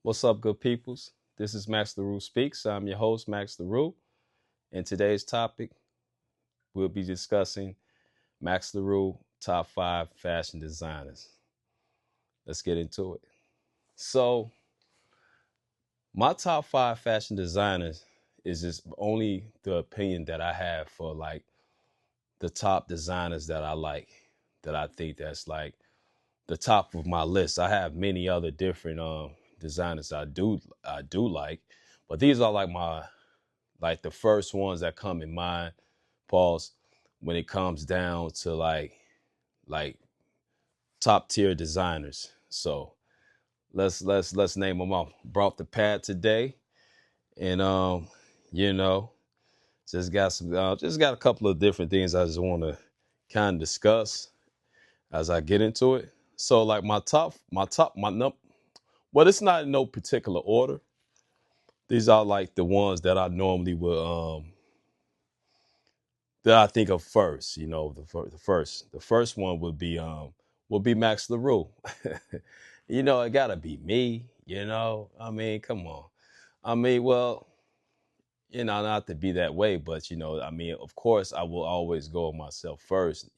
What's up, good peoples? This is MaxLa'Rue Speaks. I'm your host, MaxLa'Rue. And today's topic, we'll be discussing MaxLa'Rue top 5 fashion designers. Let's get into it. So, my top 5 fashion designers is just only the opinion that I have for like the top designers that I like, that I think that's like the top of my list. I have many other different designers I do like, but these are like the first ones that come in mind, pause, when it comes down to like top tier designers. So let's name them off. Brought the pad today, and you know, just got a couple of different things I just want to kind of discuss as I get into it. So like my num well, it's not in no particular order. These are like the ones that I normally would that I think of first. The first one would be MaxLa'Rue. It gotta be me. I mean, come on. I mean, well, not to be that way, but I mean, of course, I will always go with myself first.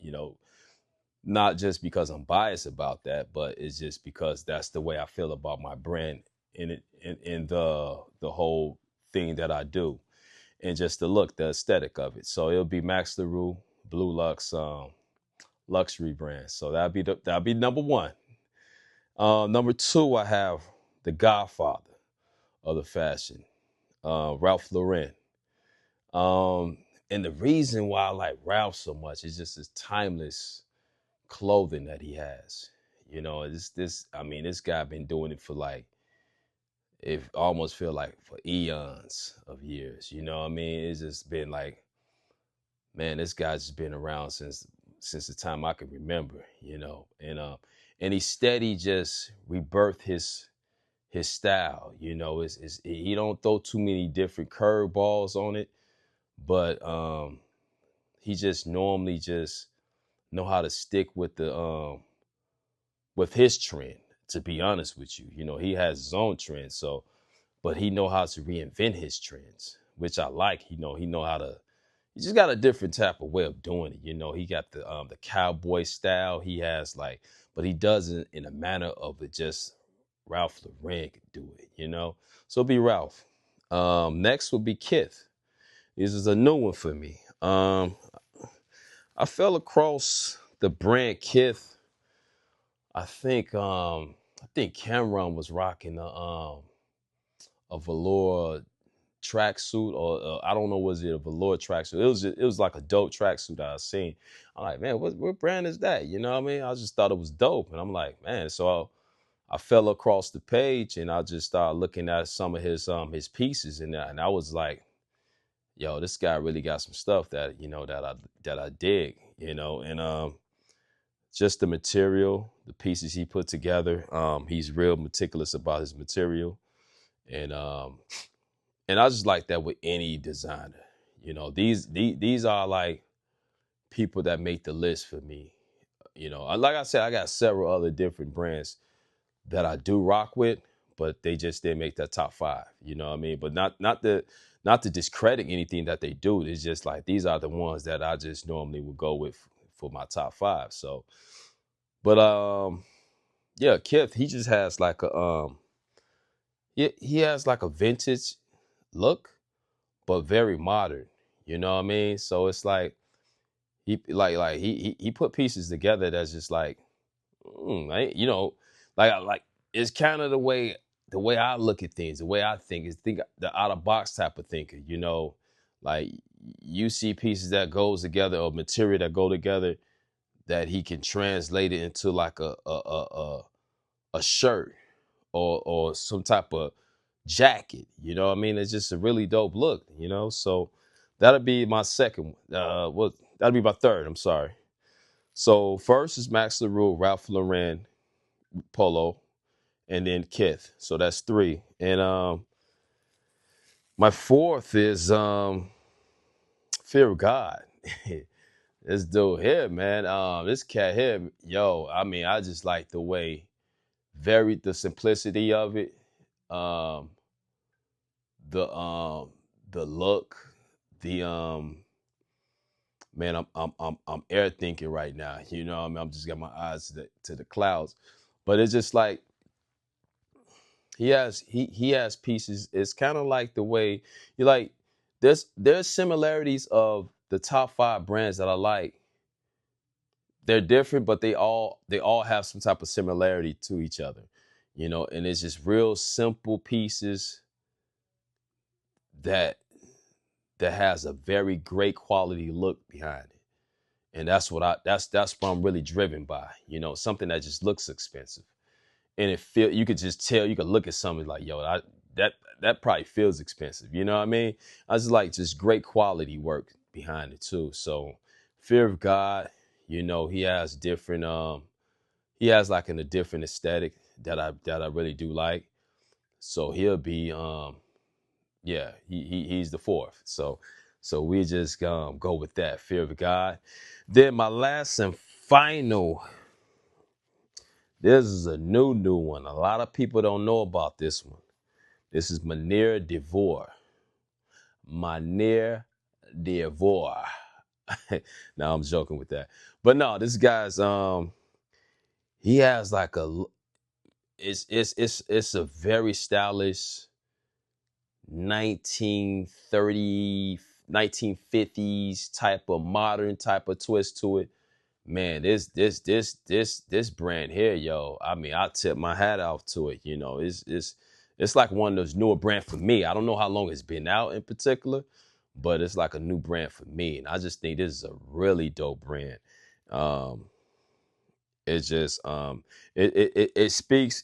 Not just because I'm biased about that, but it's just because that's the way I feel about my brand in the whole thing that I do, and just the look, the aesthetic of it. So it'll be MaxLa'Rue Blue Lux luxury brand. So that'd be number one. Number two, I have the Godfather of the fashion, Ralph Lauren. And the reason why I like Ralph so much is just his timeless clothing that he has. I mean, this guy been doing it for like, it almost feel like for eons of years. I mean, it's just been like, man, this guy's just been around since the time I can remember. And he steady just rebirth his style. He don't throw too many different curveballs on it, but he just normally just know how to stick with his trend. To be honest with you, he has his own trend. So, but he know how to reinvent his trends, which I like. He know how to. He just got a different type of way of doing it. He got the cowboy style. He has like, but he does it in a manner of it just Ralph Lauren could do it. So it'll be Ralph. Next will be Kith. This is a new one for me. I fell across the brand Kith. I think Cameron was rocking a velour tracksuit, or I don't know, was it a velour tracksuit? It was like a dope tracksuit that I seen. I'm like, man, what brand is that? You know what I mean? I just thought it was dope, and I'm like, man. So I fell across the page, and I just started looking at some of his pieces, and I was like, yo, this guy really got some stuff that I dig, and just the material, the pieces he put together. He's real meticulous about his material, and I just like that with any designer. These are like people that make the list for me. Like I said, I got several other different brands that I do rock with, but they just didn't make that top 5. You know what I mean? But not to discredit anything that they do. It's just like these are the ones that I just normally would go with for my top 5. So, but yeah, Kith, he just has like he has like a vintage look, but very modern. You know what I mean? So it's like he put pieces together that's just like, like it's kind of the way I look at things, the way I think is think the out of box type of thinker. Like you see pieces that goes together or material that go together that he can translate it into like a shirt or some type of jacket. You know what I mean? It's just a really dope look, So that'll be my second. That'll be my third. I'm sorry. So first is MaxLa'Rue, Ralph Lauren, Polo, and then Kith. So that's 3. And my fourth is Fear of God. This dude here, man. This cat here, yo. I mean, I just like the way, the simplicity of it. um, the look, the man, I'm air thinking right now. You know, I mean, I'm just got my eyes to the clouds, but it's just like he has pieces. It's kind of like the way you like. There's similarities of the top five brands that I like. They're different, but they all have some type of similarity to each other, you know. And it's just real simple pieces that has a very great quality look behind it. And that's what I'm really driven by, you know, something that just looks expensive. And you could just tell, you could look at something like, yo, that that probably feels expensive. You know what I mean? I just like just great quality work behind it too. So Fear of God, you know, he has like a different aesthetic that I really do like. So he'll be yeah, he's the fourth. So we just go with that, Fear of God. Then my last and final, this is a new one. A lot of people don't know about this one. This is Manir Devore. Manir Devore. Now I'm joking with that. But no, this guy's he has like it's a very stylish 1930 1950s type of modern type of twist to it. Man, this brand here, yo, I mean, I tip my hat off to it. You know, it's like one of those newer brand for me. I don't know how long it's been out in particular, but it's like a new brand for me. And I just think this is a really dope brand. Um, it's just it speaks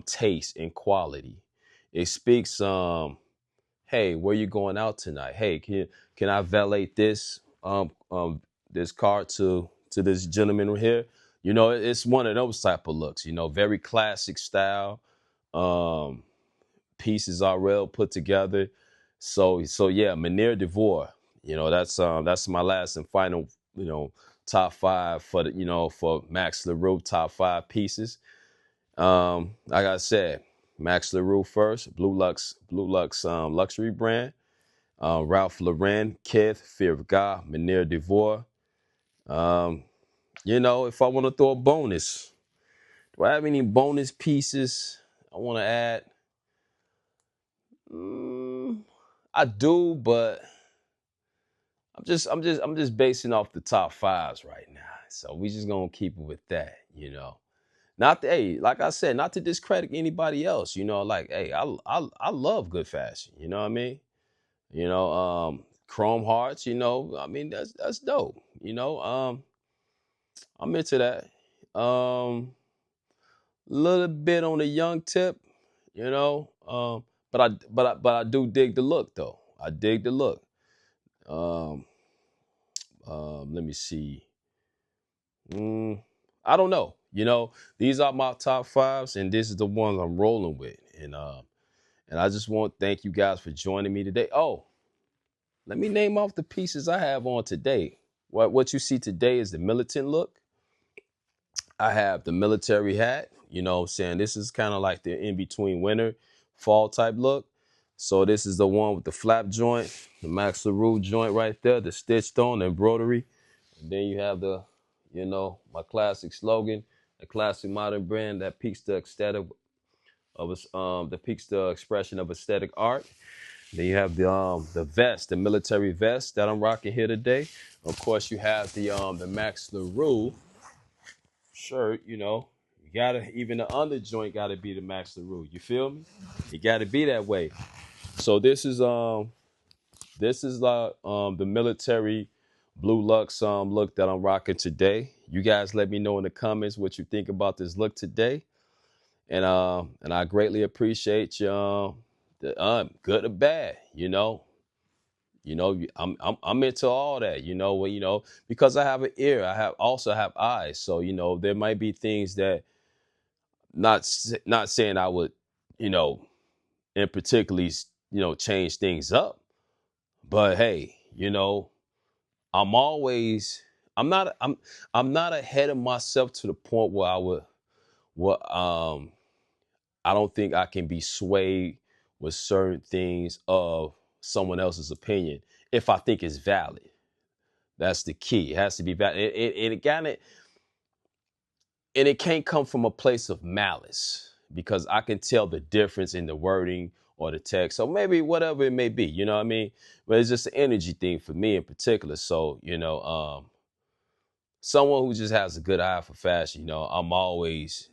taste and quality. It speaks hey, where you going out tonight? Hey, can I valet this car to this gentleman right here? You know, it's one of those type of looks. You know, very classic style. Um, Pieces are well put together. So yeah, Manir Devore. You know, that's my last and final. You know, top five for the for MaxLa'Rue top five pieces. Like I said, MaxLa'Rue first, Blue Lux luxury brand. Ralph Lauren, Kith, Fear of God, Manir Devore. Um, you know, if I want to throw a bonus, do I have any bonus pieces I want to add? Mm, I do, but I'm just basing off the top fives right now. So we just gonna keep it with that, you know. Not to, hey, like I said, not to discredit anybody else, you know. Like, hey, I love good fashion, you know what I mean? You know, Chrome Hearts, you know, I mean that's dope. You know, I'm into that. Little bit on the young tip, you know. But I do dig the look though. I dig the look. Um, Let me see. Mm, I don't know. You know, these are my top fives, and this is the ones I'm rolling with. And I just want to thank you guys for joining me today. Oh, let me name off the pieces I have on today. What you see today is the militant look. I have the military hat. You know what I'm saying? This is kind of like the in-between winter, fall type look. So this is the one with the flap joint, the MaxLa'Rue joint right there, the stitched on embroidery. And then you have my classic slogan, the classic modern brand that peaks the aesthetic that peaks the expression of aesthetic art. Then you have the vest, the military vest that I'm rocking here today. Of course, you have the MaxLa'Rue shirt. You know, you gotta even the under joint gotta be the MaxLa'Rue. You feel me? It gotta be that way. So this is like the military blue lux look that I'm rocking today. You guys let me know in the comments what you think about this look today, and I greatly appreciate you. The good or bad, I'm into all that, because I have an ear, I also have eyes. So there might be things that not saying I would, you know, in particularly change things up, but hey, I'm always I'm not I'm I'm not ahead of myself to the point where I would what I don't think I can be swayed with certain things of someone else's opinion if I think it's valid. That's the key. It has to be valid. And it can't come from a place of malice because I can tell the difference in the wording or the text. So maybe whatever it may be, you know what I mean? But it's just an energy thing for me in particular. So, someone who just has a good eye for fashion, I'm always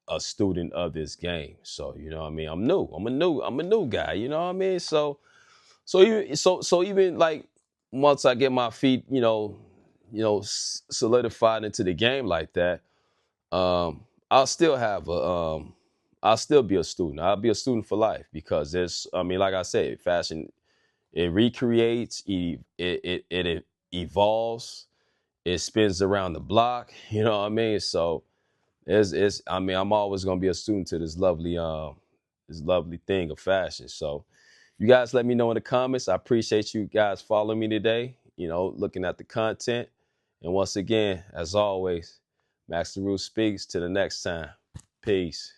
a student of this game. So, you know what I mean? I'm a new guy, you know what I mean? So even like once I get my feet, solidified into the game like that, I'll still have I'll still be a student. I'll be a student for life because like I said, fashion, it recreates, it evolves, it spins around the block. You know what I mean? So I'm always gonna be a student to this lovely thing of fashion. So you guys let me know in the comments. I appreciate you guys following me today, looking at the content. And once again, as always, MaxLa'Rue speaks. Till the next time. Peace.